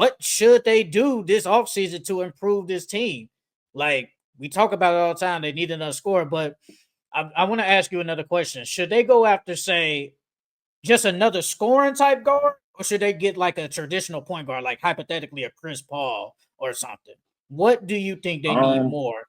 what should they do this offseason to improve this team? Like we talk about it all the time, they need another scorer, but I want to ask you another question. Should they go after, say, just another scoring type guard, or should they get like a traditional point guard, like hypothetically a Chris Paul or something? What do you think they need Um, more?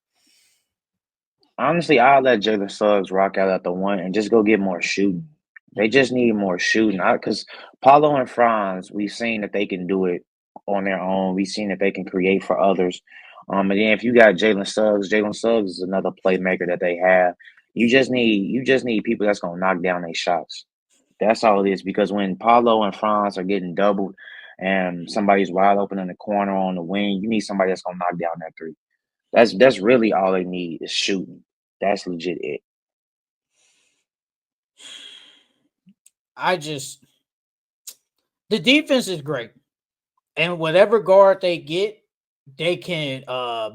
Honestly, I'll let Jalen Suggs rock out at the one and just go get more shooting. They just need more shooting. Because Paulo and Franz, we've seen that they can do it on their own. We've seen that they can create for others. And then if you got Jalen Suggs is another playmaker that they have. You just need people that's gonna knock down their shots. That's all it is. Because when Paulo and Franz are getting doubled and somebody's wide open in the corner on the wing, you need somebody that's gonna knock down that three. That's really all they need is shooting. That's legit it. I just the defense is great, and whatever guard they get, they can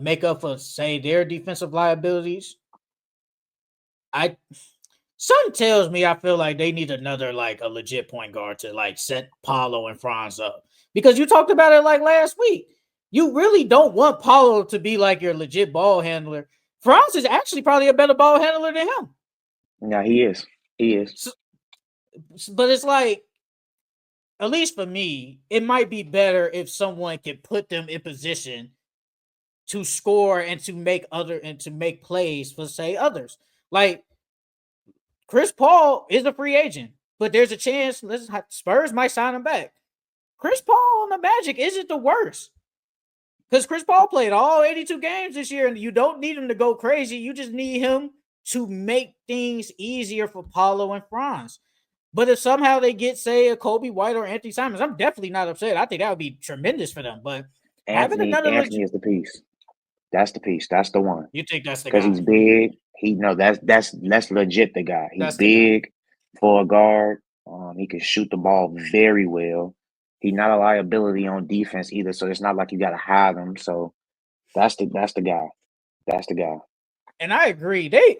make up for, say, their defensive liabilities. I Something tells me I feel like they need another, like, a legit point guard to like set Paulo and Franz up, because you talked about it like last week. You really don't want Paulo to be like your legit ball handler. Franz is actually probably a better ball handler than him. Yeah, he is. He is. So, but it's like, at least for me, it might be better if someone can put them in position to score and to make plays for, say, others. Like Chris Paul is a free agent, but there's a chance Spurs might sign him back. Chris Paul on the Magic isn't the worst, because Chris Paul played all 82 games this year, and you don't need him to go crazy. You just need him to make things easier for Paulo and Franz. But if somehow they get, say, a Kobe White or Anthony Simons, I'm definitely not upset. I think that would be tremendous for them. But having another Anthony is the piece. That's the piece. That's the one. you think that's the Because guy? he's big. He no, that's legit the guy. He's That's the guy. big for a guard. He can shoot the ball very well. He's not a liability on defense either, so it's not like you gotta hide him. So that's the guy. That's the guy. And I agree. They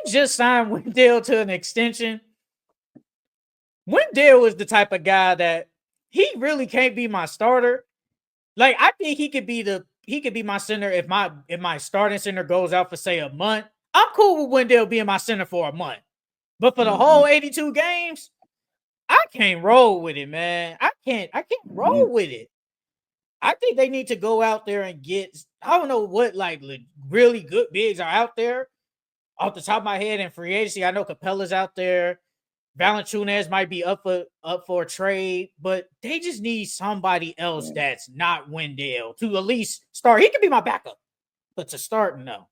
just signed Wendell to an extension. Wendell is the type of guy that he really can't be my starter. Like, I think he could be my center if my starting center goes out for, say, a month. I'm cool with Wendell being my center for a month. But for the Hmm. whole 82 games, I can't roll with it, man. I can't Hmm. roll with it. I think they need to go out there and get, I don't know what, like, really good bigs are out there off the top of my head in free agency. I know Capella's out there. Valanciunas might be up for a trade, but they just need somebody else that's not Wendell to at least start. He could be my backup, but to start, no.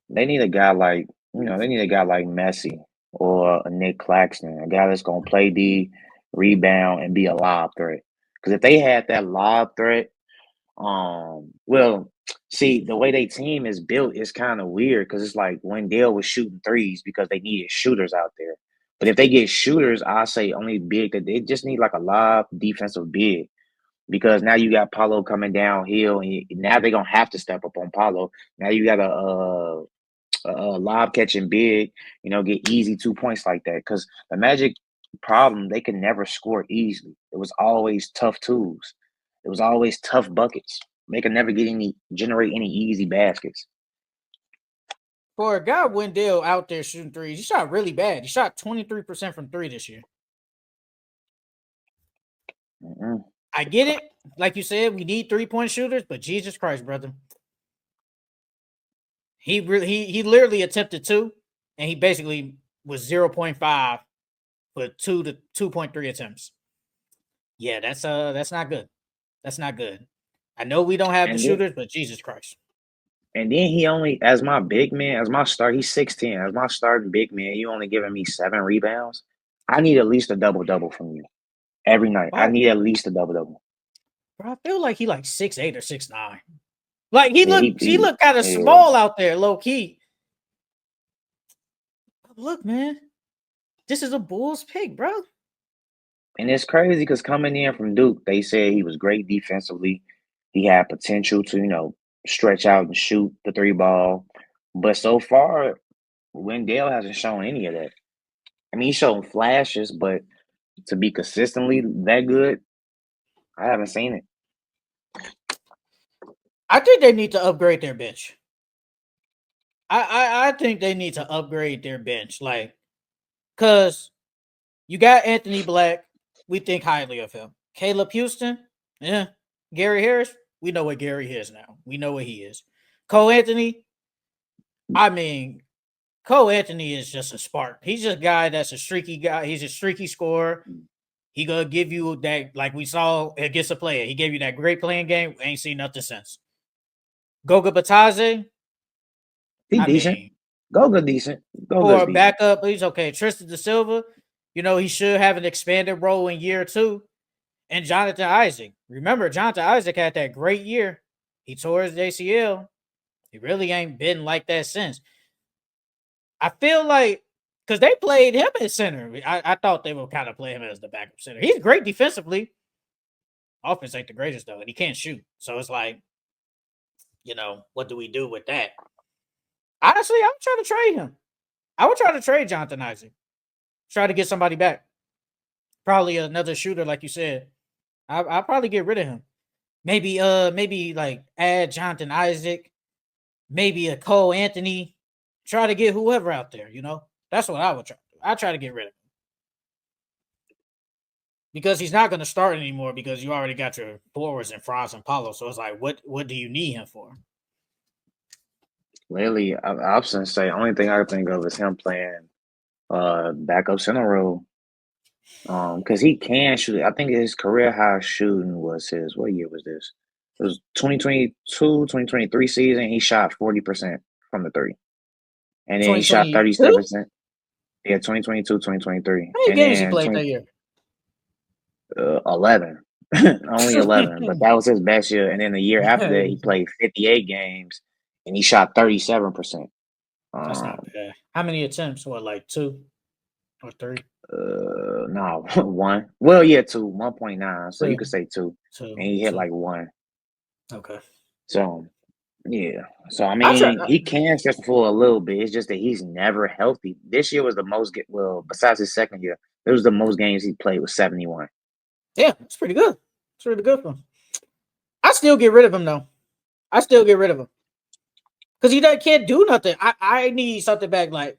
They need a guy like they need a guy like Messi or a Nick Claxton, a guy that's gonna play D, rebound, and be a lob threat. Because if they had that lob threat, well, see the way they team is built is kind of weird because it's like Wendell was shooting threes because they needed shooters out there. But if they get shooters, I say only big that they just need like a live defensive big because now you got Paulo coming downhill, and now they're gonna have to step up on Paulo. Now you got a lob catching big, get easy 2 points like that. Because the Magic problem, they can never score easily. It was always tough twos. It was always tough buckets. They can never generate any easy baskets. For a guy Wendell out there shooting threes, he shot really bad. He shot 23% from three this year. Mm-mm. I get it. Like you said, we need 3-point shooters, but Jesus Christ, brother. He literally attempted two, and he basically was 0.5 for 2 to 2.3 attempts. Yeah, that's not good. That's not good. I know we don't have the And then shooters, but Jesus Christ. he only as my big man, as my start, he's 6'10". As my starting big man, you only giving me 7 rebounds. I need at least a double double from you every night. I Why, need at least a double double. bro? I feel like he like 6'8" or 6'9". Like Yeah, he looked kind of yeah. small out there, low key. Look, man, this is a Bulls pick, bro. And it's crazy because coming in from Duke, they said he was great defensively. He had potential to, stretch out and shoot the three ball. But so far, Wendell hasn't shown any of that. I mean, he's shown flashes, but to be consistently that good, I haven't seen it. I think they need to upgrade their bench. I think they need to upgrade their bench, like, cause you got Anthony Black. We think highly of him. Caleb Houston, yeah. Gary Harris, we know what Gary is now. We know what he is. Cole Anthony, I mean, Cole Anthony is just a spark. He's just a guy that's a streaky guy. He's a streaky scorer. He gonna give you that, like we saw against a player. He gave you that great playing game. Ain't seen nothing since. Goga Bataze, He I decent. mean, Goga decent. for Goga's a decent. backup, he's okay. Tristan Da Silva, he should have an expanded role in year 2. And Jonathan Isaac. Remember, Jonathan Isaac had that great year. He tore his ACL. He really ain't been like that since. I feel like, because they played him at center. I thought they would kind of play him as the backup center. He's great defensively. Offense ain't the greatest, though, and he can't shoot. So it's like, what do we do with that? Honestly, I would try to trade him. I would try to trade Jonathan Isaac. Try to get somebody back. Probably another shooter, like you said. I'll probably get rid of him. Maybe like add Jonathan Isaac, maybe a Cole Anthony. Try to get whoever out there, That's what I would try. I try to get rid of him. Because he's not going to start anymore because you already got your forwards in Franz and Paolo. So it's like, what do you need him for? Lately, I was gonna say only thing I can think of is him playing backup center role. Because he can shoot. I think his career high shooting was what year was this? It was 2022, 2023 season. He shot 40% from the three. And then he shot 37%. Yeah, 2022, 2023. How many games he played that year? 11. Only 11. But that was his best year. And then the year after that, he played 58 games and he shot 37%. That's not bad. How many attempts? What, like 2 or 3? No, 1. Well, yeah, 2, 1.9. So you could say 2. And he hit like 1. Okay. So, yeah. So, I mean, he can stretch the floor a little bit. It's just that he's never healthy. This year was the most, besides his second year, it was the most games he played with 71. Yeah, it's pretty good. It's really good for him. I still get rid of him, though. I still get rid of him. Because he can't do nothing. I need something back, like,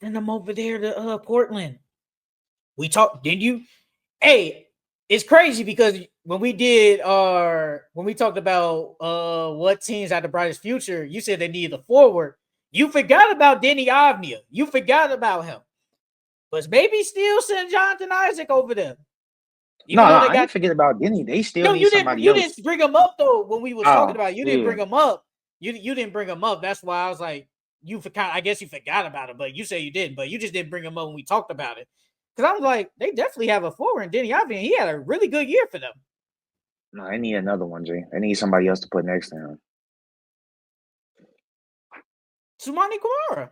send him over there to Portland. We talked, didn't you? Hey, it's crazy because when we talked about what teams had the brightest future, you said they needed a forward. You forgot about Denny Avnia. You forgot about him. But maybe still send Jonathan Isaac over there. I didn't forget about Denny. They still need somebody else. You didn't bring him up, though, when we was talking about it. You didn't bring him up. You didn't bring him up. That's why I was like, I guess you forgot about it, but you say you didn't. But you just didn't bring him up when we talked about it. Because I was like, they definitely have a forward in Denny Avnia. He had a really good year for them. No, they need another one, Jay. They need somebody else to put next to him. Sumani Kumara.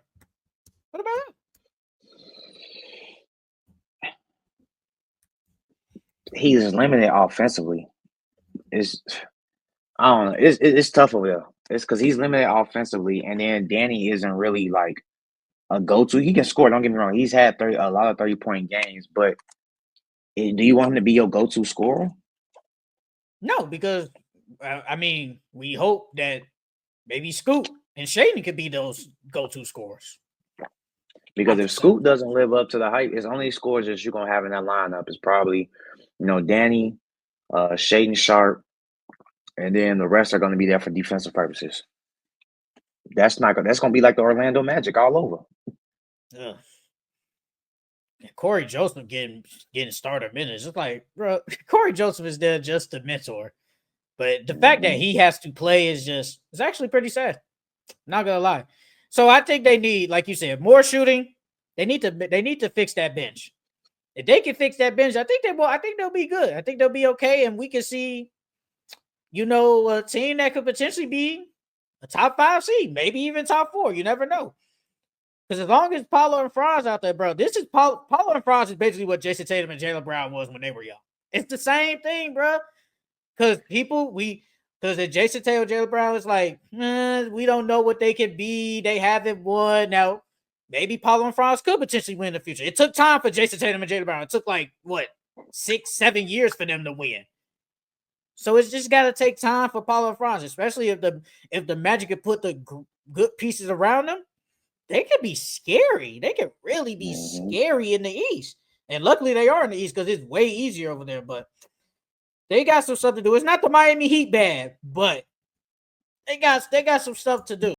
What about him? He's limited offensively. I don't know. It's tough over there. It's because he's limited offensively, and then Danny isn't really like a go-to. He can score. Don't get me wrong. He's had a lot of 30-point games, but do you want him to be your go-to scorer? No, because we hope that maybe Scoot and Shaden could be those go-to scorers. Because if Scoot doesn't live up to the hype, it's only scores that you're gonna have in that lineup. It's probably, Danny, Shaden Sharp, and then the rest are gonna be there for defensive purposes. That's gonna be like the Orlando Magic all over. Yeah. Corey Joseph getting starter minutes. It's like, bro, Corey Joseph is there just to mentor. But the fact that he has to play is actually pretty sad. Not gonna lie. So I think they need, like you said, more shooting. They need to fix that bench. If they can fix that bench, I think they'll be good. I think they'll be okay, and we can see, a team that could potentially be a top 5 seed, maybe even top 4. You never know. Because as long as Paolo and Franz out there, bro, this is Paolo and Franz is basically what Jason Tatum and Jaylen Brown was when they were young. It's the same thing, bro. Because because Jason Tatum, Jaylen Brown is like, we don't know what they could be. They haven't won. Now, maybe Paolo and Franz could potentially win in the future. It took time for Jason Tatum and Jaylen Brown. It took 6-7 years for them to win. So it's just got to take time for Paolo and Franz, especially if the Magic could put the good pieces around them. They could be scary. They could really be scary in the East. And luckily they are in the East because it's way easier over there. But they got some stuff to do. It's not the Miami Heat bad, but they got some stuff to do.